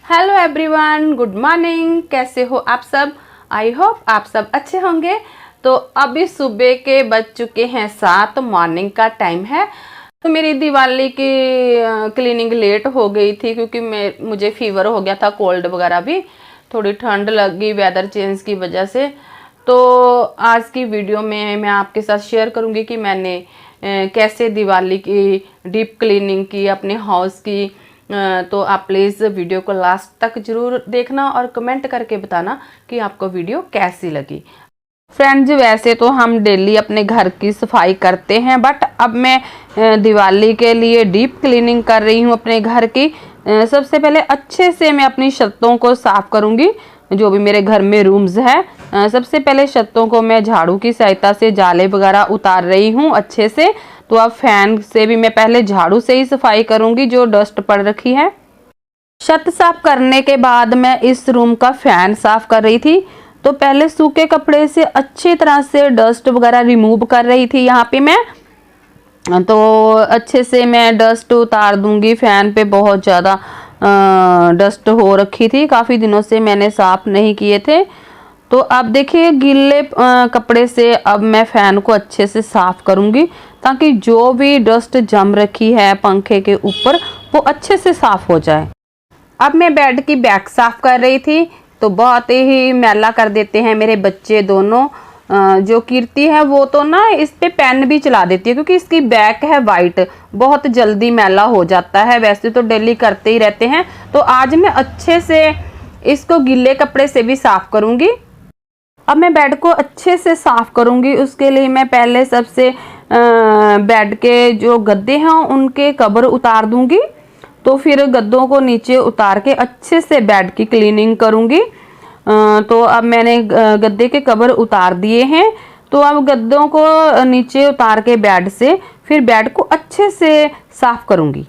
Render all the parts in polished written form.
Hello everyone, good morning. कैसे हो आप सब? आई होप आप सब अच्छे होंगे। तो अभी सुबह के बज चुके हैं 7, मॉर्निंग का टाइम है। तो मेरी दिवाली की क्लीनिंग लेट हो गई थी क्योंकि मुझे फीवर हो गया था, कोल्ड वगैरह भी, थोड़ी ठंड लग गई वेदर चेंज की वजह से। तो आज की वीडियो में मैं आपके साथ शेयर करूंगी कि मैंने कैसे दिवाली की डीप क्लीनिंग की अपने हाउस की। तो आप प्लीज़ वीडियो को लास्ट तक जरूर देखना और कमेंट करके बताना कि आपको वीडियो कैसी लगी। फ्रेंड्स, वैसे तो हम डेली अपने घर की सफाई करते हैं, बट अब मैं दिवाली के लिए डीप क्लीनिंग कर रही हूँ अपने घर की। सबसे पहले अच्छे से मैं अपनी छतों को साफ करूँगी, जो भी मेरे घर में रूम्स है। सबसे पहले छतों को मैं झाड़ू की सहायता से जाले वगैरह उतार रही हूँ अच्छे से। तो अब फैन से भी मैं पहले झाड़ू से ही सफाई करूँगी जो डस्ट पड़ रखी है। छत साफ करने के बाद मैं इस रूम का फैन साफ कर रही थी। तो पहले सूखे कपड़े से अच्छी तरह से डस्ट वगैरह रिमूव कर रही थी यहाँ पे मैं। तो अच्छे से मैं डस्ट उतार दूंगी। फैन पे बहुत ज़्यादा डस्ट हो रखी थी, काफ़ी दिनों से मैंने साफ नहीं किए थे। तो अब देखिए गीले कपड़े से अब मैं फैन को अच्छे से साफ करूंगी ताकि जो भी डस्ट जम रखी है पंखे के ऊपर वो अच्छे से साफ हो जाए। अब मैं बेड की बैक साफ कर रही थी। तो बहुत ही मैला कर देते हैं मेरे बच्चे दोनों। जो कीर्ति है वो तो ना इस पे पेन भी चला देती है क्योंकि इसकी बैक है वाइट, बहुत जल्दी मैला हो जाता है। वैसे तो डेली करते ही रहते हैं। तो आज मैं अच्छे से इसको गीले कपड़े से भी साफ करूंगी। अब मैं बेड को अच्छे से साफ करूंगी। उसके लिए मैं पहले सबसे बेड के जो गद्दे हैं उनके कवर उतार दूंगी। तो फिर गद्दों को नीचे उतार के अच्छे से बेड की क्लीनिंग करूंगी। तो अब मैंने गद्दे के कवर उतार दिए हैं। तो अब गद्दों को नीचे उतार के बेड से फिर बेड को अच्छे से साफ करूंगी।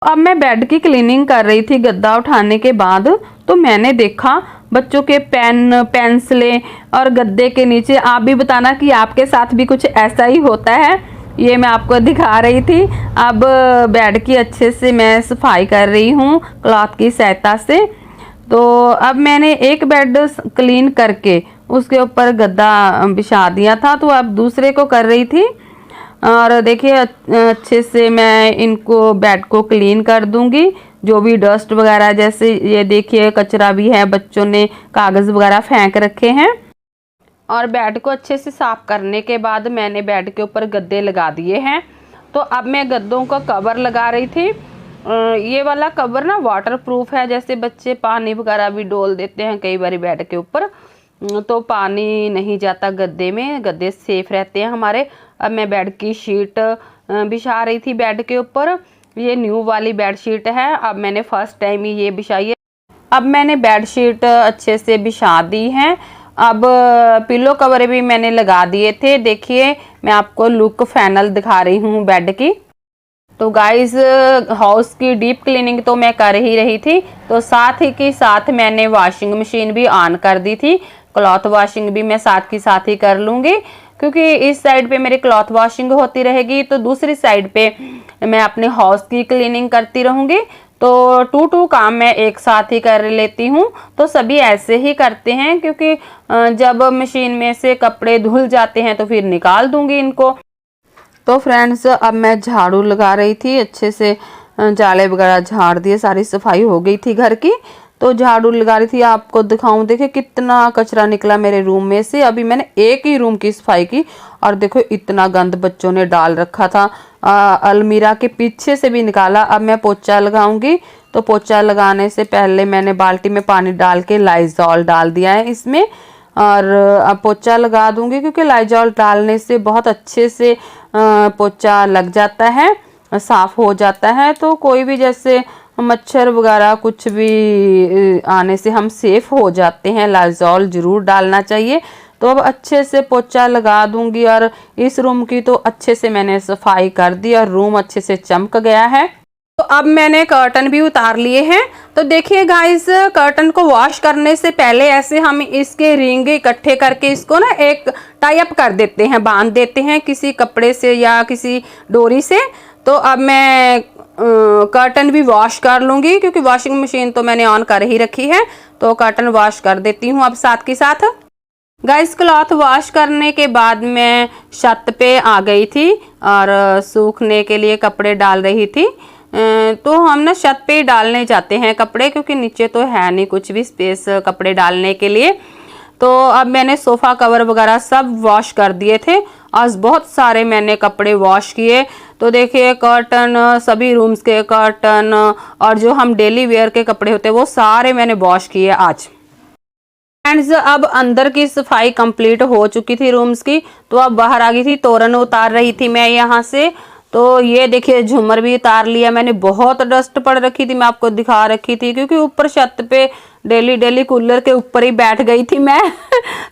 अब मैं बेड की क्लीनिंग कर रही थी गद्दा उठाने के बाद। तो मैंने देखा बच्चों के पेन, पेंसिलें और गद्दे के नीचे। आप भी बताना कि आपके साथ भी कुछ ऐसा ही होता है। ये मैं आपको दिखा रही थी। अब बेड की अच्छे से मैं सफाई कर रही हूँ क्लॉथ की सहायता से। तो अब मैंने एक बेड क्लीन करके उसके ऊपर गद्दा बिछा दिया था। तो अब दूसरे को कर रही थी। और देखिए अच्छे से मैं इनको बेड को क्लीन कर दूंगी। जो भी डस्ट वगैरह, जैसे ये देखिए कचरा भी है, बच्चों ने कागज़ वगैरह फेंक रखे हैं। और बेड को अच्छे से साफ करने के बाद मैंने बेड के ऊपर गद्दे लगा दिए हैं। तो अब मैं गद्दों का कवर लगा रही थी। ये वाला कवर ना वाटर प्रूफ है, जैसे बच्चे पानी वगैरह भी डोल देते हैं कई बार बेड के ऊपर, तो पानी नहीं जाता गद्दे में, गद्दे सेफ रहते हैं हमारे। अब मैं बेड की शीट बिछा रही थी बेड के ऊपर। ये न्यू वाली बेड शीट है, अब मैंने फर्स्ट टाइम ही ये बिछाई है। अब मैंने बेड शीट अच्छे से बिछा दी है। अब पिलो कवर भी मैंने लगा दिए थे। देखिए मैं आपको लुक फाइनल दिखा रही हूँ बेड की। तो गाइस, हाउस की डीप क्लीनिंग तो मैं कर ही रही थी, तो साथ ही के साथ मैंने वॉशिंग मशीन भी ऑन कर दी थी। क्लॉथ वॉशिंग भी मैं साथ ही कर लूँगी क्योंकि इस साइड पे मेरी क्लॉथ वॉशिंग होती रहेगी तो दूसरी साइड पे मैं अपने हाउस की क्लीनिंग करती रहूँगी। तो टू काम मैं एक साथ ही कर लेती हूँ। तो सभी ऐसे ही करते हैं क्योंकि जब मशीन में से कपड़े धुल जाते हैं तो फिर निकाल दूँगी इनको। तो फ्रेंड्स, अब मैं झाड़ू लगा रही थी, अच्छे से जाले वगैरह झाड़ दिए, सारी सफाई हो गई थी घर की। तो झाड़ू लगा रही थी, आपको दिखाऊं। देखिए कितना कचरा निकला मेरे रूम में से। अभी मैंने एक ही रूम की सफाई की और देखो इतना गंद बच्चों ने डाल रखा था। अलमीरा के पीछे से भी निकाला। अब मैं पोछा लगाऊंगी। तो पोछा लगाने से पहले मैंने बाल्टी में पानी डाल के लाइजॉल डाल दिया है इसमें, और अब पोछा लगा दूंगी क्योंकि लाइजॉल डालने से बहुत अच्छे से पोछा लग जाता है, साफ हो जाता है। तो कोई भी जैसे मच्छर वगैरह कुछ भी आने से हम सेफ हो जाते हैं। लाइजॉल जरूर डालना चाहिए। तो अब अच्छे से पोछा लगा दूंगी और इस रूम की तो अच्छे से मैंने सफाई कर दी और रूम अच्छे से चमक गया है। तो अब मैंने कर्टन भी उतार लिए हैं। तो देखिए गाइस, कर्टन को वॉश करने से पहले ऐसे हम इसके रिंग इकट्ठे करके इसको ना एक टाई अप कर देते हैं, बांध देते हैं किसी कपड़े से या किसी डोरी से। तो अब मैं कर्टन भी वॉश कर लूँगी, क्योंकि वॉशिंग मशीन तो मैंने ऑन कर ही रखी है, तो कर्टन वॉश कर देती हूँ अब साथ के साथ। गाइस क्लॉथ वॉश करने के बाद मैं छत पे आ गई थी और सूखने के लिए कपड़े डाल रही थी। तो हम ना छत पे ही डालने जाते हैं कपड़े, क्योंकि नीचे तो है नहीं कुछ भी स्पेस कपड़े डालने के लिए। तो अब मैंने सोफ़ा कवर वगैरह सब वॉश कर दिए थे। आज बहुत सारे मैंने कपड़े वॉश किए। तो देखिए कर्टन, सभी रूम्स के कर्टन और जो हम डेली वेयर के कपड़े होते हैं वो सारे मैंने वॉश किए आज। फ्रेंड्स अब अंदर की सफाई कंप्लीट हो चुकी थी रूम्स की, तो अब बाहर आ गई थी, तोरण उतार रही थी मैं यहाँ से। तो ये देखिए झूमर भी उतार लिया मैंने, बहुत डस्ट पड़ रखी थी, मैं आपको दिखा रखी थी, क्योंकि ऊपर छत पे डेली कूलर के ऊपर ही बैठ गई थी मैं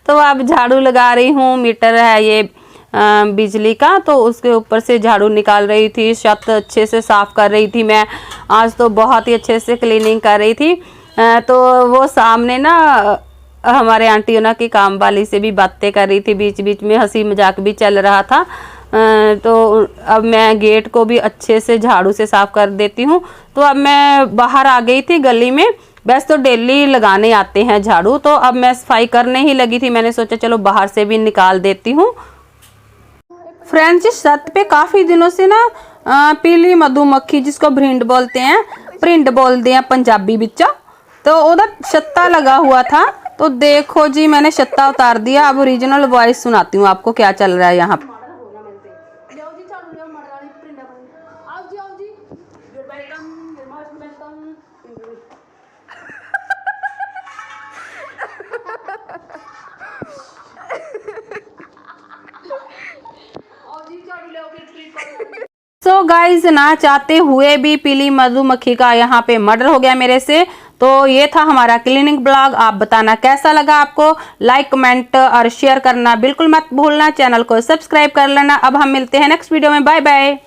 तो अब झाड़ू लगा रही हूँ। मीटर है ये बिजली का, तो उसके ऊपर से झाड़ू निकाल रही थी, छत अच्छे से साफ कर रही थी मैं। आज तो बहुत ही अच्छे से क्लीनिंग कर रही थी। तो वो सामने ना हमारे आंटी ओना की काम वाली से भी बातें कर रही थी, बीच बीच में हंसी मजाक भी चल रहा था। तो अब मैं गेट को भी अच्छे से झाड़ू से साफ कर देती हूँ। तो अब मैं बाहर आ गई थी गली में, वैसे तो डेली लगाने आते हैं झाड़ू, तो अब मैं सफाई करने ही लगी थी, मैंने सोचा चलो बाहर से भी निकाल देती हूँ। फ्रेंड्स छत पे काफ़ी दिनों से ना पीली मधुमक्खी, जिसको भ्रिंड बोलते हैं, भ्रिंड बोलते हैं पंजाबी बिच, तो ओदा छत्ता लगा हुआ था। तो देखो जी मैंने छत्ता उतार दिया। अब ओरिजिनल वॉइस सुनाती हूँ आपको क्या चल रहा है यहाँ पे। सो गाइज ना चाहते हुए भी पीली मधुमक्खी का यहाँ पे मर्डर हो गया मेरे से। तो ये था हमारा क्लीनिंग ब्लॉग। आप बताना कैसा लगा आपको, लाइक कमेंट और शेयर करना बिल्कुल मत भूलना, चैनल को सब्सक्राइब कर लेना। अब हम मिलते हैं नेक्स्ट वीडियो में, बाय बाय।